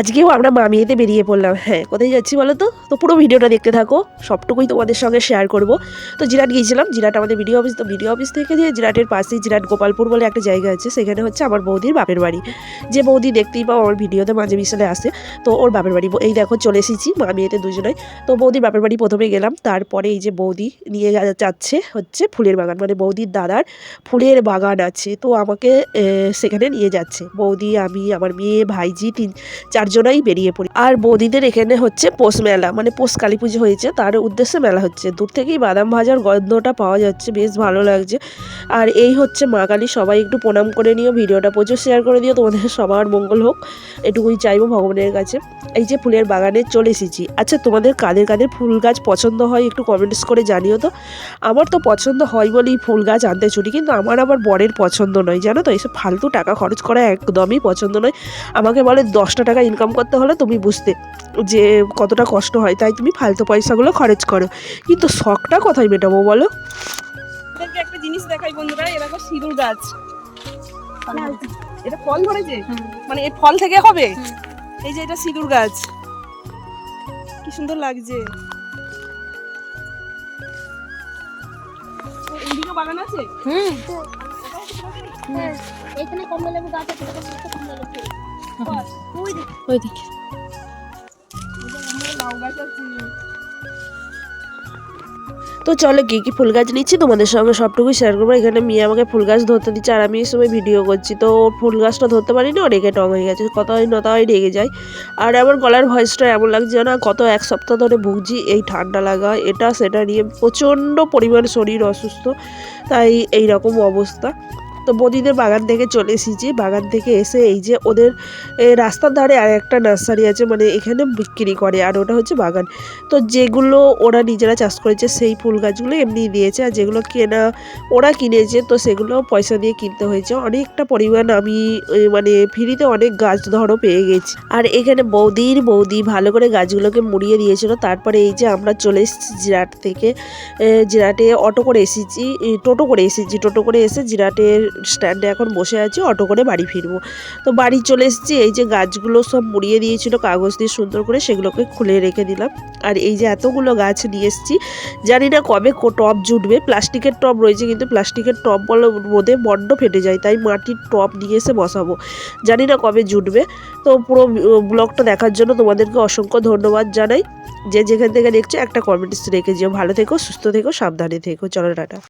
আজকেও আমরা মামিয়েতে বেরিয়ে পড়লাম। হ্যাঁ, কোথায় যাচ্ছি বলো তো? তো পুরো ভিডিওটা দেখতে থাকো, সবটুকুই তোমাদের সঙ্গে শেয়ার করব। তো জিরাট গিয়েছিলাম, জিরাট আমাদের ভিডিও অফিস, তো ভিডিও অফিস থেকে যে জিরাটের পাশেই জিরাট গোপালপুর বলে একটা জায়গা আছে, সেখানে হচ্ছে আমার বৌদির বাপের বাড়ি। যে বৌদি দেখতেই পাও আমার ভিডিওতে মাঝে বিশালে আসে, তো ওর বাপের বাড়ি। এই দেখো চলে এসেছি মামিয়েতে দুজনে। তো বৌদির বাপের বাড়ি প্রথমে গেলাম, তারপরে এই যে বৌদি নিয়ে যাচ্ছে হচ্ছে ফুলের বাগান, মানে বৌদির দাদার ফুলের বাগান আছে, তো আমাকে সেখানে নিয়ে যাচ্ছে। বৌদি, আমি, আমার মেয়ে, ভাইজি, চারজনাই বেরিয়ে পড়ি। আর বৌদিদের এখানে হচ্ছে পৌষ মেলা, মানে পৌষ কালী পুজো হয়েছে, তার উদ্দেশ্যে মেলা হচ্ছে। দূর থেকেই বাদাম ভাজার গন্ধটা পাওয়া যাচ্ছে, বেশ ভালো লাগছে। আর এই হচ্ছে মা কালী, সবাই একটু প্রণাম করে নিও, ভিডিওটা প্রচুর শেয়ার করে দিও, তোমাদের সবার মঙ্গল হোক, এটুকুই চাইবো ভগবানের কাছে। এই যে ফুলের বাগানে চলে এসেছি। আচ্ছা, তোমাদের কাদের কাদের ফুল গাছ পছন্দ হয় একটু কমেন্টস করে জানিও তো। আমার তো পছন্দ হয় বলেই ফুল গাছ আনতে ছুটি, কিন্তু আমার আবার বরের পছন্দ নয়, জানো তো, এইসব ফালতু টাকা খরচ করা একদমই পছন্দ নয়। আমাকে বলে 10টা টাকা ইনকাম করতে হলে তুমি বুঝতে যে কতটা কষ্ট হয়, তাই তুমি ফালতু পয়সাগুলো খরচ করো, কিন্তু শখটা কোথায় মেটাবো বলো? একটা জিনিস দেখাই বন্ধুরা, এরকম সিঁদুর গাছ, এটা ফল ধরেছে, মানে এই ফল থেকে হবে। এই যে এটা সিঁদুর গাছ, কি সুন্দর লাগছে। এইদিকে বাগান আছে। এখানে কমলা লেবু গাছ আছে, কমলা লেবু ওই দিকে লাউ গাছ আছে। তো চলো কি কি ফুল গাছ নিচ্ছি তোমাদের সঙ্গে সবটুকুই শেয়ার করবো। এখানে মেয়ে আমাকে ফুল গাছ ধরতে দিচ্ছে, আর আমি এই সময় ভিডিও করছি, তো ফুল গাছটা ধরতে পারিনি, ও রেগে টং হয়ে গেছে, কত হয় নতাই রেগে যায়। আর আমার গলার ভয়েসটা এমন লাগছে না, গত 1 সপ্তাহ ধরে ভুগছি এই ঠান্ডা লাগা, এটা সেটা নিয়ে প্রচণ্ড পরিমাণ শরীর অসুস্থ, তাই এই রকম অবস্থা। তো বৌদিদের বাগান থেকে চলে এসেছি, বাগান থেকে এসে এই যে ওদের রাস্তার ধারে আর একটা নার্সারি আছে, মানে এখানে বিক্রি করে, আর ওটা হচ্ছে বাগান। তো যেগুলো ওরা নিজেরা চাষ করেছে সেই ফুল গাছগুলো এমনি দিয়েছে, আর যেগুলো কেনা ওরা কিনেছে, তো সেগুলো পয়সা দিয়ে কিনতে হয়েছে অনেকটা পরিমাণ। আমি মানে ফ্রিতে অনেক গাছ ধরো পেয়ে গেছি। আর এখানে বৌদি ভালো করে গাছগুলোকে মুড়িয়ে দিয়েছিল। তারপরে এই যে আমরা চলে এসেছি জিরাট থেকে, জিরাটে টোটো করে এসেছি, টোটো করে এসে জিরাটের স্ট্যান্ডে এখন বসে আছি, অটো করে বাড়ি ফিরবো। তো বাড়ি চলে এসেছি, এই যে গাছগুলো সব মুড়িয়ে দিয়েছিল কাগজ দিয়ে সুন্দর করে, সেগুলোকে খুলে রেখে দিলাম। আর এই যে এতগুলো গাছ নিয়ে এসেছি, জানি না কবে টব জুটবে। প্লাস্টিকের টব রয়েছে, কিন্তু প্লাস্টিকের টব বলে রোদে বড্ড ফেটে যায়, তাই মাটির টব নিয়ে এসে বসাবো, জানি না কবে জুটবে। তো পুরো ব্লগটা দেখার জন্য তোমাদেরকে অসংখ্য ধন্যবাদ জানাই। যে যেখান থেকে দেখছো একটা কমেন্টস রেখে যেও। ভালো থেকো, সুস্থ থেকো, সাবধানে থেকো। চলো টাটা।